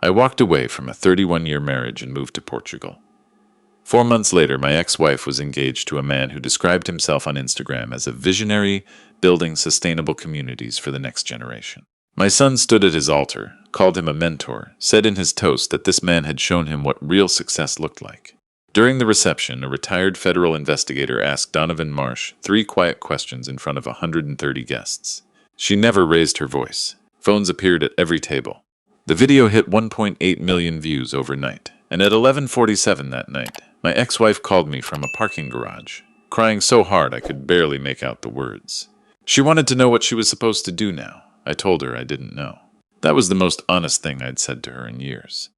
I walked away from a 31-year marriage and moved to Portugal. 4 months later, my ex-wife was engaged to a man who described himself on Instagram as a visionary, building sustainable communities for the next generation. My son stood at his altar, called him a mentor, said in his toast that this man had shown him what real success looked like. During the reception, a retired federal investigator asked Donovan Marsh 3 quiet questions in front of 130 guests. She never raised her voice. Phones appeared at every table. The video hit 1.8 million views overnight, and at 11:47 that night, my ex-wife called me from a parking garage, crying so hard I could barely make out the words. She wanted to know what she was supposed to do now. I told her I didn't know. That was the most honest thing I'd said to her in years.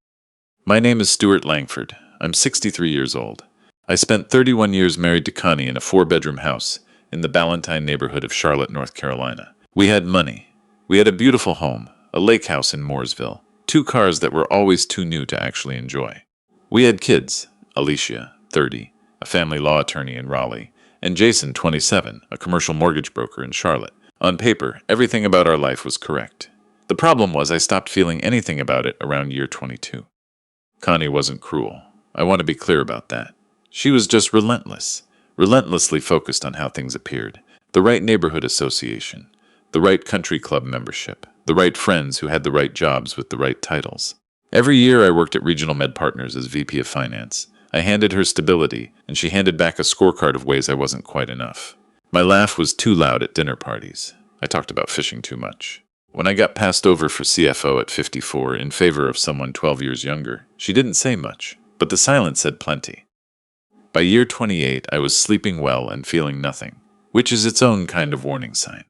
My name is Stuart Langford. I'm 63 years old. I spent 31 years married to Connie in a 4-bedroom house in the Ballantyne neighborhood of Charlotte, North Carolina. We had money. We had a beautiful home, a lake house in Mooresville, 2 cars that were always too new to actually enjoy. We had kids, Alicia, 30, a family law attorney in Raleigh, and Jason, 27, a commercial mortgage broker in Charlotte. On paper, everything about our life was correct. The problem was I stopped feeling anything about it around year 22. Connie wasn't cruel. I want to be clear about that. She was just relentlessly focused on how things appeared. The right neighborhood association, the right country club membership, the right friends who had the right jobs with the right titles. Every year I worked at Regional Med Partners as VP of Finance. I handed her stability, and she handed back a scorecard of ways I wasn't quite enough. My laugh was too loud at dinner parties. I talked about fishing too much. When I got passed over for CFO at 54 in favor of someone 12 years younger, she didn't say much, but the silence said plenty. By year 28, I was sleeping well and feeling nothing, which is its own kind of warning sign.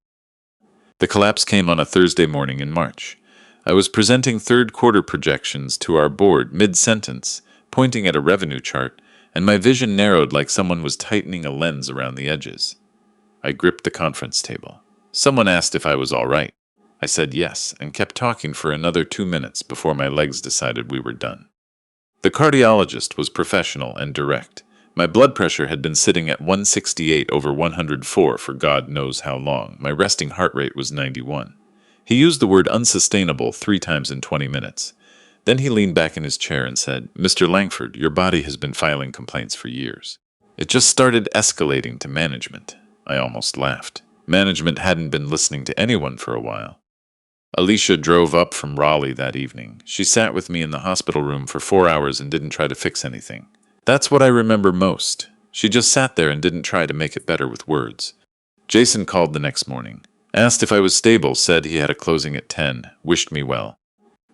The collapse came on a Thursday morning in March. I was presenting third-quarter projections to our board mid-sentence, pointing at a revenue chart, and my vision narrowed like someone was tightening a lens around the edges. I gripped the conference table. Someone asked if I was all right. I said yes, and kept talking for another 2 minutes before my legs decided we were done. The cardiologist was professional and direct. My blood pressure had been sitting at 168/104 for God knows how long. My resting heart rate was 91. He used the word unsustainable 3 times in 20 minutes. Then he leaned back in his chair and said, "Mr. Langford, your body has been filing complaints for years. It just started escalating to management." I almost laughed. Management hadn't been listening to anyone for a while. Alicia drove up from Raleigh that evening. She sat with me in the hospital room for 4 hours and didn't try to fix anything. That's what I remember most. She just sat there and didn't try to make it better with words. Jason called the next morning. Asked if I was stable, said he had a closing at 10, wished me well.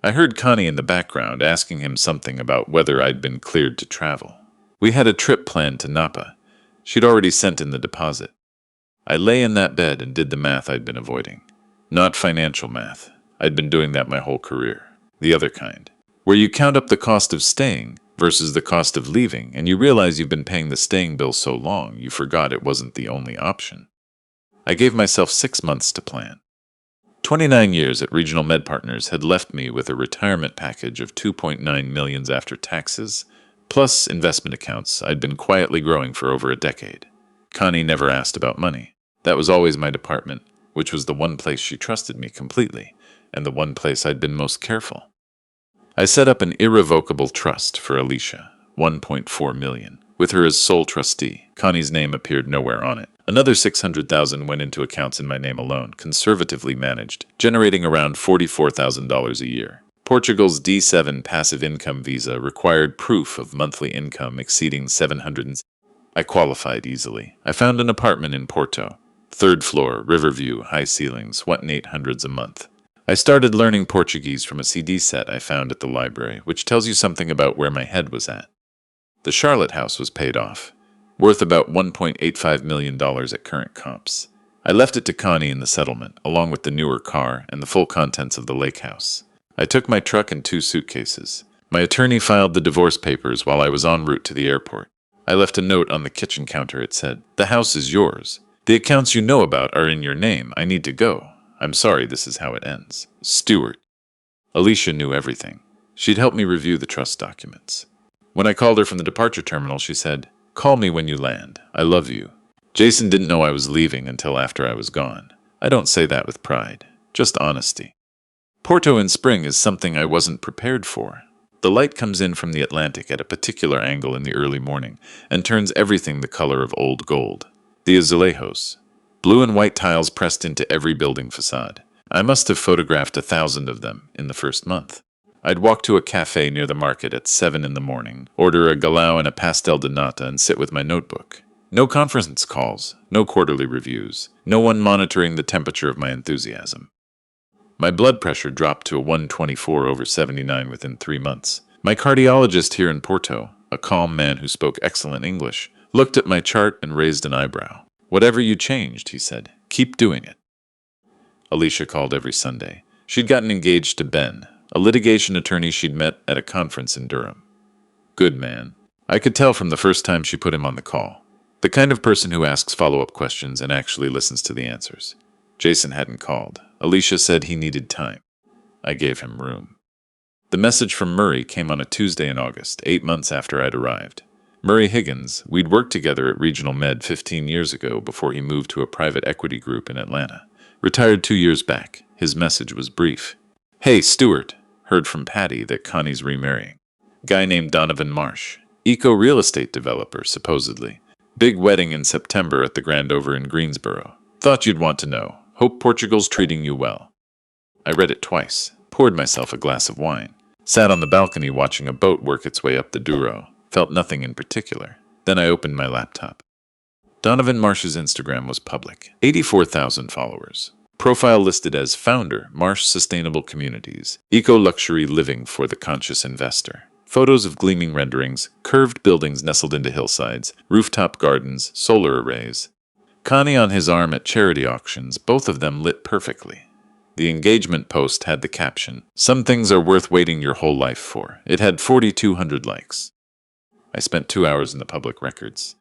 I heard Connie in the background asking him something about whether I'd been cleared to travel. We had a trip planned to Napa. She'd already sent in the deposit. I lay in that bed and did the math I'd been avoiding. Not financial math. I'd been doing that my whole career. The other kind, where you count up the cost of staying versus the cost of leaving, and you realize you've been paying the staying bill so long you forgot it wasn't the only option. I gave myself 6 months to plan. 29 years at Regional Med Partners had left me with a retirement package of $2.9 million after taxes, plus investment accounts I'd been quietly growing for over a decade. Connie never asked about money. That was always my department, which was the one place she trusted me completely, and the one place I'd been most careful. I set up an irrevocable trust for Alicia, $1.4 million, with her as sole trustee. Connie's name appeared nowhere on it. Another $600,000 went into accounts in my name alone, conservatively managed, generating around $44,000 a year. Portugal's D7 passive income visa required proof of monthly income exceeding $700. I qualified easily. I found an apartment in Porto. 3rd floor, Riverview, high ceilings, what in 800s a month. I started learning Portuguese from a CD set I found at the library, which tells you something about where my head was at. The Charlotte house was paid off, worth about $1.85 million at current comps. I left it to Connie in the settlement, along with the newer car and the full contents of the lake house. I took my truck and 2 suitcases. My attorney filed the divorce papers while I was en route to the airport. I left a note on the kitchen counter. It said, "The house is yours. The accounts you know about are in your name. I need to go. I'm sorry this is how it ends. Stuart." Alicia knew everything. She'd helped me review the trust documents. When I called her from the departure terminal, she said, "Call me when you land. I love you." Jason didn't know I was leaving until after I was gone. I don't say that with pride, just honesty. Porto in spring is something I wasn't prepared for. The light comes in from the Atlantic at a particular angle in the early morning and turns everything the color of old gold. The azulejos, blue and white tiles pressed into every building facade. I must have photographed 1,000 of them in the first month. I'd walk to a cafe near the market at 7 in the morning, order a galao and a pastel de nata, and sit with my notebook. No conference calls, no quarterly reviews, no one monitoring the temperature of my enthusiasm. My blood pressure dropped to a 124/79 within 3 months. My cardiologist here in Porto, a calm man who spoke excellent English, looked at my chart and raised an eyebrow. "Whatever you changed," he said, "keep doing it." Alicia called every Sunday. She'd gotten engaged to Ben, a litigation attorney she'd met at a conference in Durham. Good man. I could tell from the first time she put him on the call. The kind of person who asks follow-up questions and actually listens to the answers. Jason hadn't called. Alicia said he needed time. I gave him room. The message from Murray came on a Tuesday in August, 8 months after I'd arrived. Murray Higgins, we'd worked together at Regional Med 15 years ago before he moved to a private equity group in Atlanta. Retired 2 years back. His message was brief. "Hey, Stuart. Heard from Patty that Connie's remarrying. Guy named Donovan Marsh. Eco real estate developer, supposedly. Big wedding in September at the Grand Over in Greensboro. Thought you'd want to know. Hope Portugal's treating you well." I read it twice, poured myself a glass of wine, sat on the balcony watching a boat work its way up the Douro, felt nothing in particular. Then I opened my laptop. Donovan Marsh's Instagram was public. 84,000 followers. Profile listed as founder, Marsh Sustainable Communities, eco-luxury living for the conscious investor. Photos of gleaming renderings, curved buildings nestled into hillsides, rooftop gardens, solar arrays. Connie on his arm at charity auctions, both of them lit perfectly. The engagement post had the caption, "Some things are worth waiting your whole life for." It had 4,200 likes. I spent 2 hours in the public records.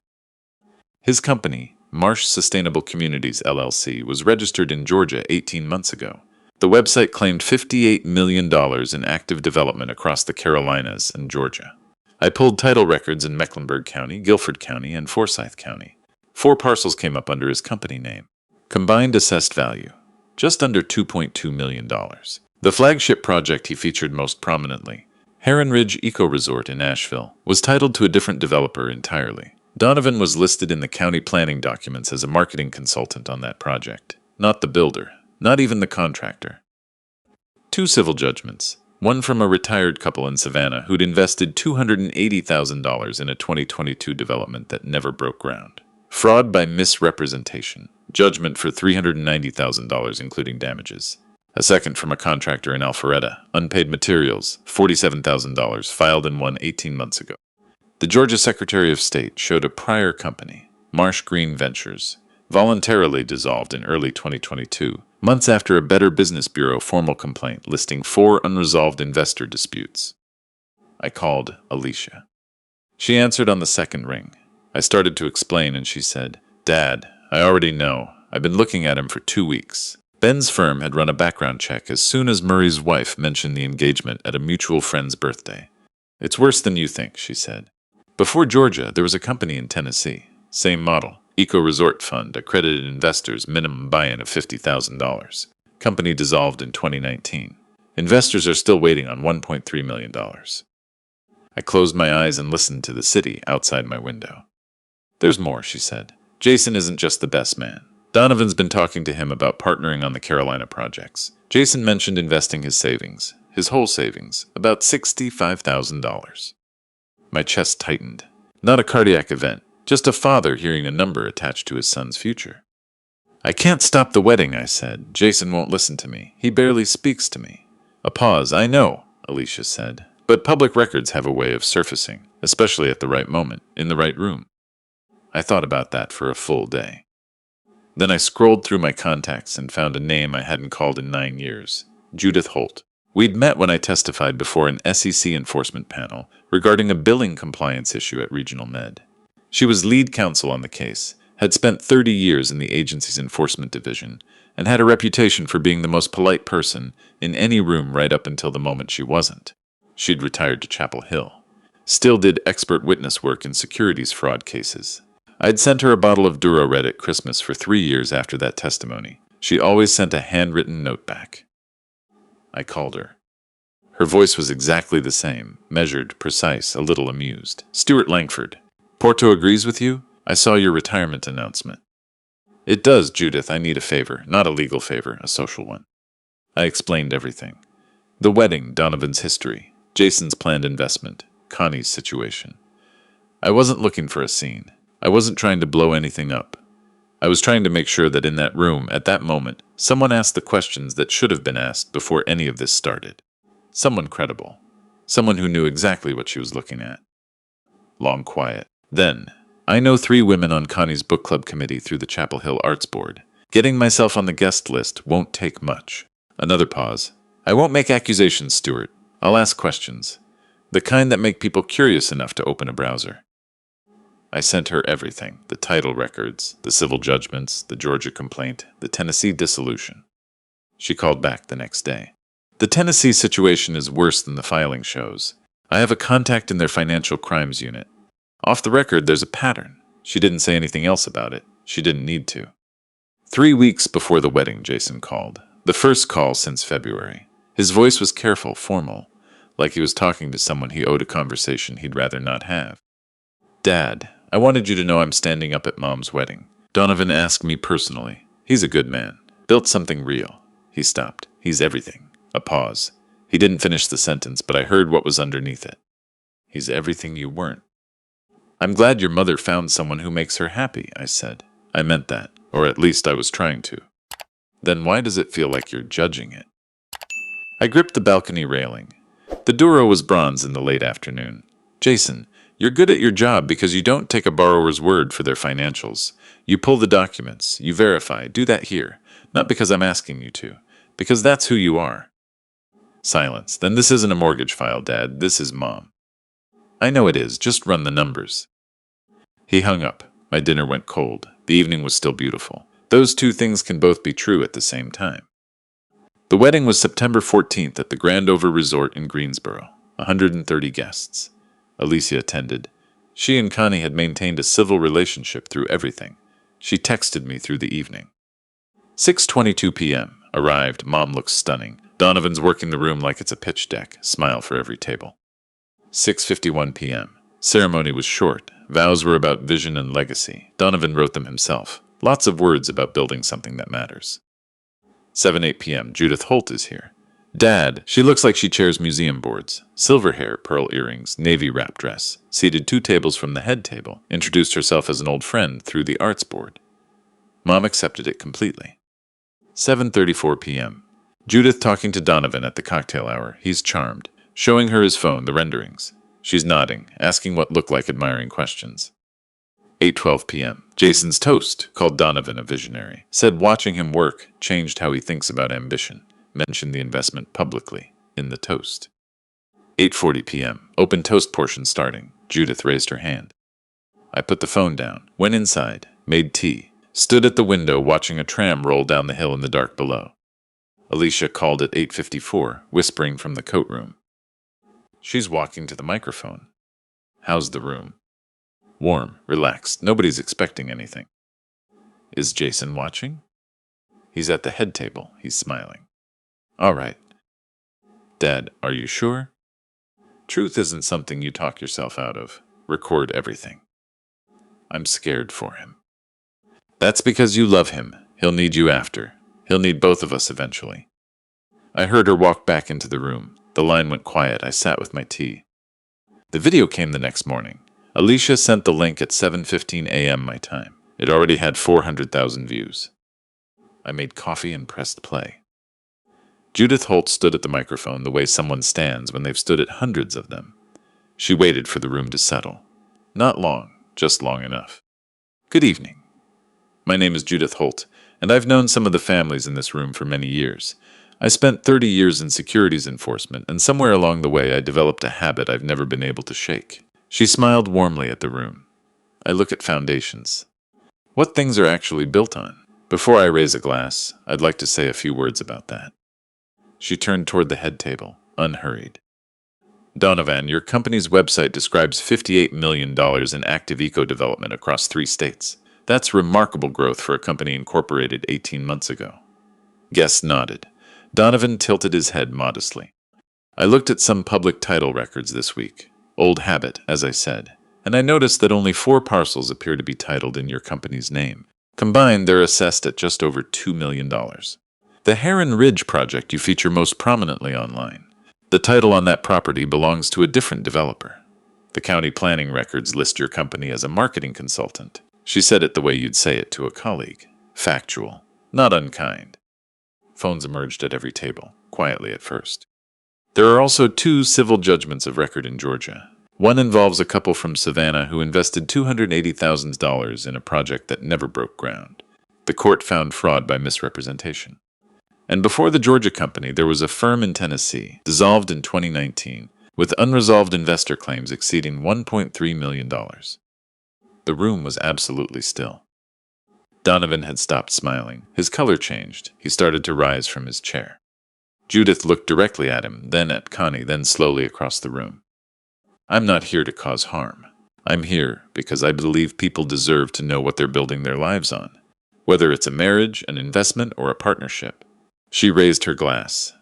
His company, Marsh Sustainable Communities LLC, was registered in Georgia 18 months ago. The website claimed $58 million in active development across the Carolinas and Georgia. I pulled title records in Mecklenburg County, Guilford County, and Forsyth County. 4 parcels came up under his company name. Combined assessed value, just under $2.2 million. The flagship project he featured most prominently, Heron Ridge Eco Resort in Asheville, was titled to a different developer entirely. Donovan was listed in the county planning documents as a marketing consultant on that project. Not the builder, not even the contractor. 2 civil judgments, one from a retired couple in Savannah who'd invested $280,000 in a 2022 development that never broke ground. Fraud by misrepresentation, judgment for $390,000 including damages. A second from a contractor in Alpharetta, unpaid materials, $47,000 filed in one 18 months ago. The Georgia Secretary of State showed a prior company, Marsh Green Ventures, voluntarily dissolved in early 2022, months after a Better Business Bureau formal complaint listing 4 unresolved investor disputes. I called Alicia. She answered on the second ring. I started to explain and she said, "Dad, I already know. I've been looking at him for 2 weeks. Ben's firm had run a background check as soon as Murray's wife mentioned the engagement at a mutual friend's birthday. It's worse than you think," she said. Before Georgia, there was a company in Tennessee. Same model. Eco Resort Fund, accredited investors, minimum buy-in of $50,000. Company dissolved in 2019. Investors are still waiting on $1.3 million. I closed my eyes and listened to the city outside my window. "There's more," she said. "Jason isn't just the best man. Donovan's been talking to him about partnering on the Carolina projects. Jason mentioned investing his savings, his whole savings, about $65,000. My chest tightened. Not a cardiac event, just a father hearing a number attached to his son's future. "I can't stop the wedding," I said. "Jason won't listen to me. He barely speaks to me." A pause. "I know," Alicia said. "But public records have a way of surfacing, especially at the right moment, in the right room." I thought about that for a full day. Then I scrolled through my contacts and found a name I hadn't called in 9 years. Judith Holt. We'd met when I testified before an SEC enforcement panel regarding a billing compliance issue at Regional Med. She was lead counsel on the case, had spent 30 years in the agency's enforcement division, and had a reputation for being the most polite person in any room right up until the moment she wasn't. She'd retired to Chapel Hill. Still did expert witness work in securities fraud cases. I'd sent her a bottle of Duro Red at Christmas for 3 years after that testimony. She always sent a handwritten note back. I called her. Her voice was exactly the same, measured, precise, a little amused. Stuart Langford. Porto agrees with you? I saw your retirement announcement. It does, Judith. I need a favor. Not a legal favor, a social one. I explained everything. The wedding, Donovan's history, Jason's planned investment, Connie's situation. I wasn't looking for a scene. I wasn't trying to blow anything up. I was trying to make sure that in that room, at that moment, someone asked the questions that should have been asked before any of this started. Someone credible. Someone who knew exactly what she was looking at. Long quiet. Then, I know 3 women on Connie's book club committee through the Chapel Hill Arts Board. Getting myself on the guest list won't take much. Another pause. I won't make accusations, Stuart. I'll ask questions. The kind that make people curious enough to open a browser. I sent her everything. The title records, the civil judgments, the Georgia complaint, the Tennessee dissolution. She called back the next day. The Tennessee situation is worse than the filing shows. I have a contact in their financial crimes unit. Off the record, there's a pattern. She didn't say anything else about it. She didn't need to. 3 weeks before the wedding, Jason called. The first call since February. His voice was careful, formal, like he was talking to someone he owed a conversation he'd rather not have. Dad, I wanted you to know I'm standing up at Mom's wedding. Donovan asked me personally. He's a good man. Built something real. He stopped. He's everything. A pause. He didn't finish the sentence, but I heard what was underneath it. He's everything you weren't. I'm glad your mother found someone who makes her happy, I said. I meant that, or at least I was trying to. Then why does it feel like you're judging it? I gripped the balcony railing. The Duro was bronze in the late afternoon. Jason, you're good at your job because you don't take a borrower's word for their financials. You pull the documents, you verify, do that here. Not because I'm asking you to, because that's who you are. Silence. Then this isn't a mortgage file, Dad. This is Mom. I know it is. Just run the numbers. He hung up. My dinner went cold. The evening was still beautiful. Those 2 things can both be true at the same time. The wedding was September 14th at the Grand Over Resort in Greensboro. 130 guests. Alicia attended. She and Connie had maintained a civil relationship through everything. She texted me through the evening. 6:22 p.m. Arrived. Mom looks stunning. Donovan's working the room like it's a pitch deck. Smile for every table. 6:51 p.m. Ceremony was short. Vows were about vision and legacy. Donovan wrote them himself. Lots of words about building something that matters. 7:08 p.m. Judith Holt is here. Dad, she looks like she chairs museum boards. Silver hair, pearl earrings, navy wrap dress. Seated 2 tables from the head table. Introduced herself as an old friend through the arts board. Mom accepted it completely. 7:34 p.m. Judith talking to Donovan at the cocktail hour. He's charmed. Showing her his phone, the renderings. She's nodding, asking what looked like admiring questions. 8:12 p.m. Jason's toast, called Donovan a visionary. Said watching him work changed how he thinks about ambition. Mentioned the investment publicly in the toast. 8:40 p.m. Open toast portion starting. Judith raised her hand. I put the phone down, went inside, made tea, stood at the window watching a tram roll down the hill in the dark below. Alicia called at 8:54, whispering from the coat room. She's walking to the microphone. How's the room? Warm, relaxed, nobody's expecting anything. Is Jason watching? He's at the head table, he's smiling. All right. Dad, are you sure? Truth isn't something you talk yourself out of. Record everything. I'm scared for him. That's because you love him. He'll need you after. He'll need both of us eventually. I heard her walk back into the room. The line went quiet. I sat with my tea. The video came the next morning. Alicia sent the link at 7:15 a.m. my time. It already had 400,000 views. I made coffee and pressed play. Judith Holt stood at the microphone the way someone stands when they've stood at hundreds of them. She waited for the room to settle. Not long, just long enough. Good evening. My name is Judith Holt, and I've known some of the families in this room for many years. I spent 30 years in securities enforcement, and somewhere along the way I developed a habit I've never been able to shake. She smiled warmly at the room. I look at foundations. What things are actually built on? Before I raise a glass, I'd like to say a few words about that. She turned toward the head table, unhurried. Donovan, your company's website describes $58 million in active eco-development across 3 states. That's remarkable growth for a company incorporated 18 months ago. Guest nodded. Donovan tilted his head modestly. I looked at some public title records this week. Old habit, as I said. And I noticed that only 4 parcels appear to be titled in your company's name. Combined, they're assessed at just over $2 million. The Heron Ridge project you feature most prominently online. The title on that property belongs to a different developer. The county planning records list your company as a marketing consultant. She said it the way you'd say it to a colleague. Factual, not unkind. Phones emerged at every table, quietly at first. There are also 2 civil judgments of record in Georgia. One involves a couple from Savannah who invested $280,000 in a project that never broke ground. The court found fraud by misrepresentation. And before the Georgia company, there was a firm in Tennessee, dissolved in 2019, with unresolved investor claims exceeding $1.3 million. The room was absolutely still. Donovan had stopped smiling. His color changed. He started to rise from his chair. Judith looked directly at him, then at Connie, then slowly across the room. I'm not here to cause harm. I'm here because I believe people deserve to know what they're building their lives on, whether it's a marriage, an investment, or a partnership. She raised her glass.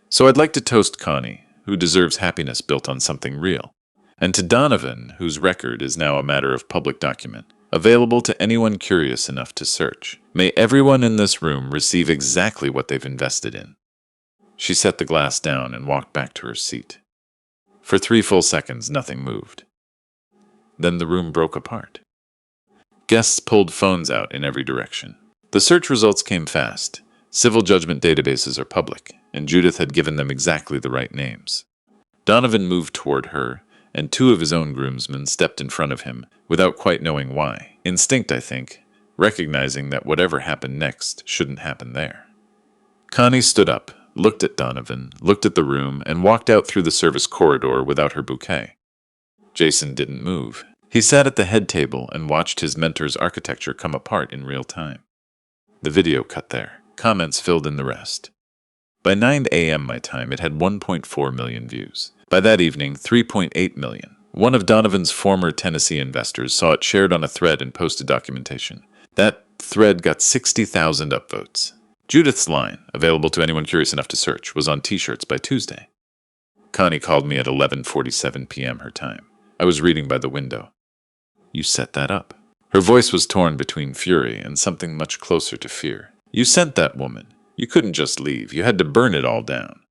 So I'd like to toast Connie, who deserves happiness built on something real, and to Donovan, whose record is now a matter of public document, available to anyone curious enough to search. May everyone in this room receive exactly what they've invested in. She set the glass down and walked back to her seat. For 3 full seconds, nothing moved. Then the room broke apart. Guests pulled phones out in every direction. The search results came fast. Civil judgment databases are public, and Judith had given them exactly the right names. Donovan moved toward her, and 2 of his own groomsmen stepped in front of him, without quite knowing why. Instinct, I think, recognizing that whatever happened next shouldn't happen there. Connie stood up, looked at Donovan, looked at the room, and walked out through the service corridor without her bouquet. Jason didn't move. He sat at the head table and watched his mentor's architecture come apart in real time. The video cut there. Comments filled in the rest. By 9 a.m. my time, it had 1.4 million views. By that evening, 3.8 million. One of Donovan's former Tennessee investors saw it shared on a thread and posted documentation. That thread got 60,000 upvotes. Judith's line, available to anyone curious enough to search, was on t-shirts by Tuesday. Connie called me at 11:47 p.m. her time. I was reading by the window. You set that up. Her voice was torn between fury and something much closer to fear. You sent that woman. You couldn't just leave. You had to burn it all down.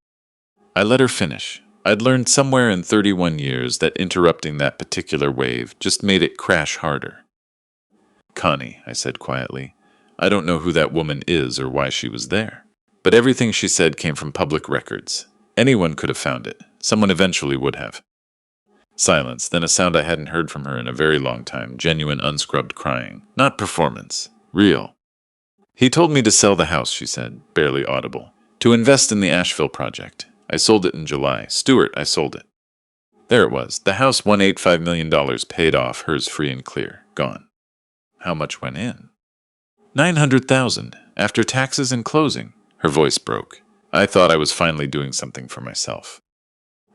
I let her finish. I'd learned somewhere in 31 years that interrupting that particular wave just made it crash harder. Connie, I said quietly, I don't know who that woman is or why she was there. But everything she said came from public records. Anyone could have found it. Someone eventually would have. Silence, then a sound I hadn't heard from her in a very long time, genuine unscrubbed crying. Not performance. Real. He told me to sell the house, she said, barely audible. To invest in the Asheville project. I sold it in July. Stuart, I sold it. There it was. The house $1.85 million paid off, hers free and clear. Gone. How much went in? $900,000, after taxes and closing. Her voice broke. I thought I was finally doing something for myself.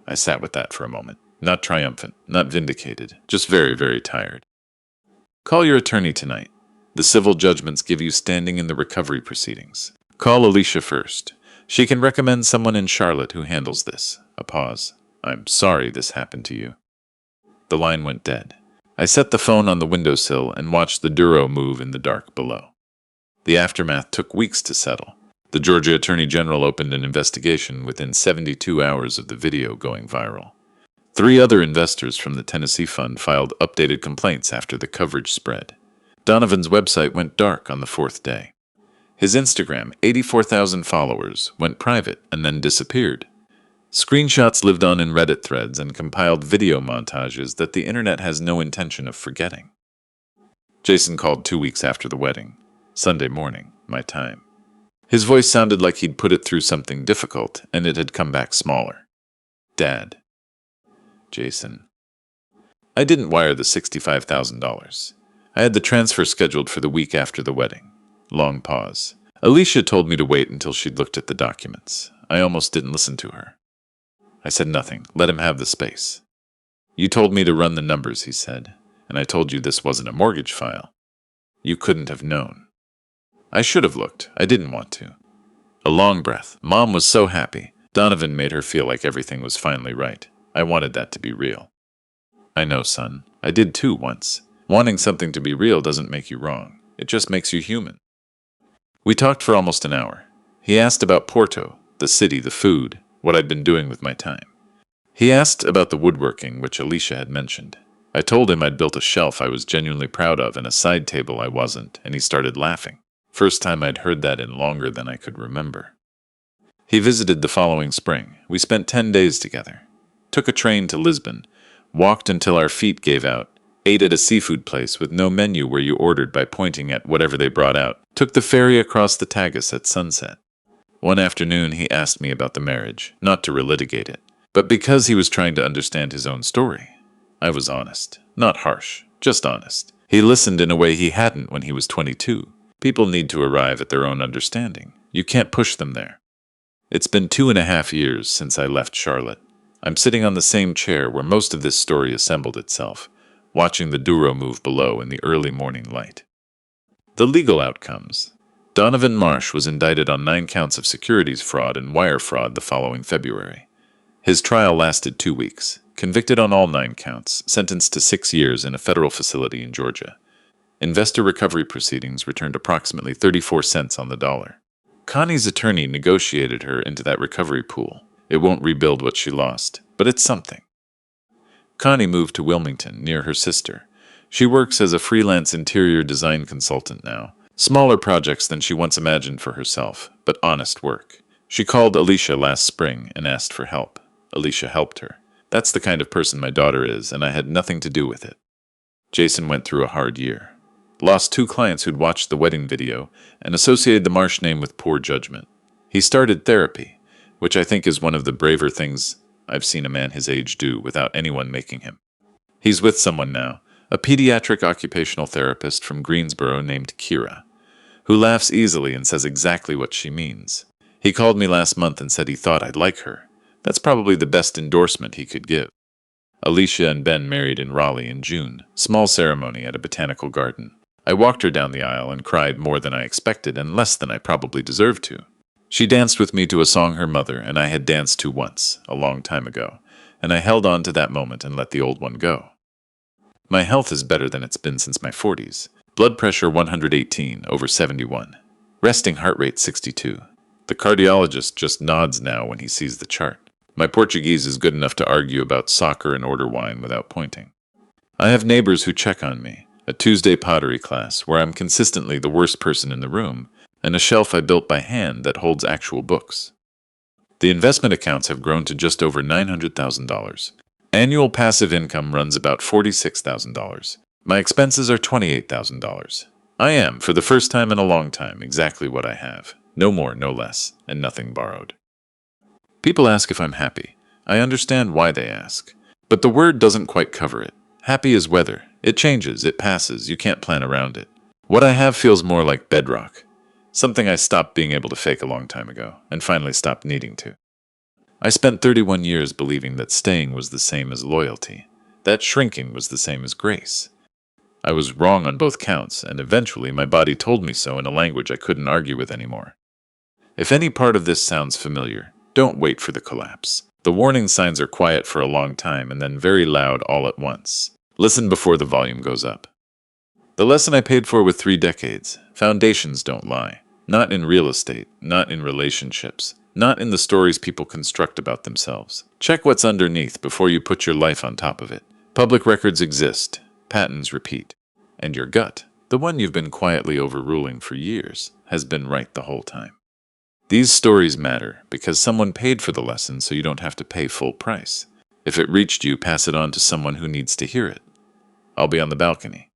I sat with that for a moment. Not triumphant, not vindicated, just very, very tired. Call your attorney tonight. The civil judgments give you standing in the recovery proceedings. Call Alicia first. She can recommend someone in Charlotte who handles this. A pause. I'm sorry this happened to you. The line went dead. I set the phone on the windowsill and watched the Duro move in the dark below. The aftermath took weeks to settle. The Georgia Attorney General opened an investigation within 72 hours of the video going viral. 3 other investors from the Tennessee Fund filed updated complaints after the coverage spread. Donovan's website went dark on the 4th day. His Instagram, 84,000 followers, went private and then disappeared. Screenshots lived on in Reddit threads and compiled video montages that the internet has no intention of forgetting. Jason called 2 weeks after the wedding, Sunday morning, my time. His voice sounded like he'd put it through something difficult and it had come back smaller. Dad. Jason. I didn't wire the $65,000. I had the transfer scheduled for the week after the wedding. Long pause. Alicia told me to wait until she'd looked at the documents. I almost didn't listen to her. I said nothing. Let him have the space. You told me to run the numbers, he said, and I told you this wasn't a mortgage file. You couldn't have known. I should have looked. I didn't want to. A long breath. Mom was so happy. Donovan made her feel like everything was finally right. I wanted that to be real. I know, son. I did too once. Wanting something to be real doesn't make you wrong. It just makes you human. We talked for almost an hour. He asked about Porto, the city, the food, what I'd been doing with my time. He asked about the woodworking, which Alicia had mentioned. I told him I'd built a shelf I was genuinely proud of and a side table I wasn't, and he started laughing. First time I'd heard that in longer than I could remember. He visited the following spring. We spent 10 days together. Took a train to Lisbon, walked until our feet gave out, ate at a seafood place with no menu where you ordered by pointing at whatever they brought out, took the ferry across the Tagus at sunset. One afternoon he asked me about the marriage, not to relitigate it, but because he was trying to understand his own story. I was honest, not harsh, just honest. He listened in a way he hadn't when he was 22. People need to arrive at their own understanding. You can't push them there. It's been 2.5 years since I left Charlotte. I'm sitting on the same chair where most of this story assembled itself, watching the Douro move below in the early morning light. The legal outcomes. Donovan Marsh was indicted on 9 counts of securities fraud and wire fraud the following February. His trial lasted 2 weeks. Convicted on all 9 counts, sentenced to 6 years in a federal facility in Georgia. Investor recovery proceedings returned approximately 34 cents on the dollar. Connie's attorney negotiated her into that recovery pool. It won't rebuild what she lost, but it's something. Connie moved to Wilmington, near her sister. She works as a freelance interior design consultant now. Smaller projects than she once imagined for herself, but honest work. She called Alicia last spring and asked for help. Alicia helped her. That's the kind of person my daughter is, and I had nothing to do with it. Jason went through a hard year. Lost 2 clients who'd watched the wedding video and associated the Marsh name with poor judgment. He started therapy, which I think is one of the braver things I've seen a man his age do without anyone making him. He's with someone now, a pediatric occupational therapist from Greensboro named Kira, who laughs easily and says exactly what she means. He called me last month and said he thought I'd like her. That's probably the best endorsement he could give. Alicia and Ben married in Raleigh in June, small ceremony at a botanical garden. I walked her down the aisle and cried more than I expected and less than I probably deserved to. She danced with me to a song her mother and I had danced to once, a long time ago, and I held on to that moment and let the old one go. My health is better than it's been since my 40s. Blood pressure 118/71. Resting heart rate 62. The cardiologist just nods now when he sees the chart. My Portuguese is good enough to argue about soccer and order wine without pointing. I have neighbors who check on me, a Tuesday pottery class where I'm consistently the worst person in the room, and a shelf I built by hand that holds actual books. The investment accounts have grown to just over $900,000. Annual passive income runs about $46,000. My expenses are $28,000. I am, for the first time in a long time, exactly what I have. No more, no less, and nothing borrowed. People ask if I'm happy. I understand why they ask. But the word doesn't quite cover it. Happy is weather. It changes, it passes, you can't plan around it. What I have feels more like bedrock. Something I stopped being able to fake a long time ago, and finally stopped needing to. I spent 31 years believing that staying was the same as loyalty, that shrinking was the same as grace. I was wrong on both counts, and eventually my body told me so in a language I couldn't argue with anymore. If any part of this sounds familiar, don't wait for the collapse. The warning signs are quiet for a long time and then very loud all at once. Listen before the volume goes up. The lesson I paid for with 3 decades. Foundations don't lie. Not in real estate, not in relationships, not in the stories people construct about themselves. Check what's underneath before you put your life on top of it. Public records exist. Patterns repeat. And your gut, the one you've been quietly overruling for years, has been right the whole time. These stories matter because someone paid for the lesson so you don't have to pay full price. If it reached you, pass it on to someone who needs to hear it. I'll be on the balcony.